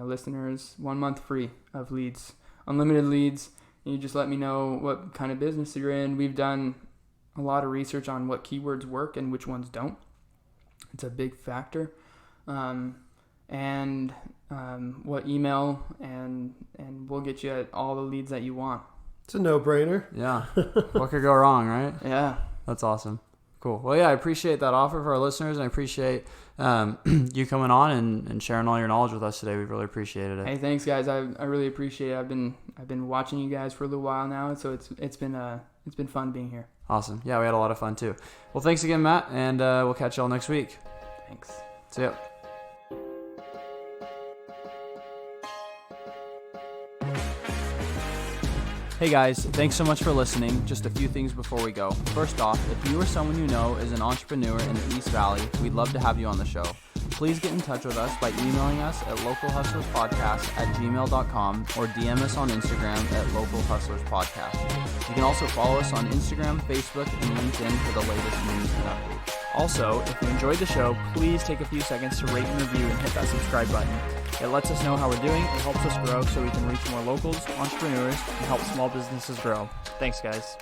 listeners 1 month free of leads, unlimited leads. You just let me know what kind of business you're in. We've done a lot of research on what keywords work and which ones don't. It's a big factor. And what email, and we'll get you all the leads that you want. It's a no-brainer. Yeah. What could go wrong, right? Yeah. That's awesome. Cool. Well, yeah, I appreciate that offer for our listeners, and I appreciate you coming on and sharing all your knowledge with us today. We really appreciated it. Hey, thanks, guys. I really appreciate it. I've been watching you guys for a little while now, so it's been fun being here. Awesome. Yeah, we had a lot of fun too. Well, thanks again, Matt, and we'll catch y'all next week. Thanks. See ya. Hey guys, thanks so much for listening. Just a few things before we go. First off, if you or someone you know is an entrepreneur in the East Valley, we'd love to have you on the show. Please get in touch with us by emailing us at localhustlerspodcast@gmail.com or DM us on Instagram at localhustlerspodcast. You can also follow us on Instagram, Facebook, and LinkedIn for the latest news and updates. Also, if you enjoyed the show, please take a few seconds to rate and review and hit that subscribe button. It lets us know how we're doing, it helps us grow so we can reach more locals, entrepreneurs, and help small businesses grow. Thanks, guys.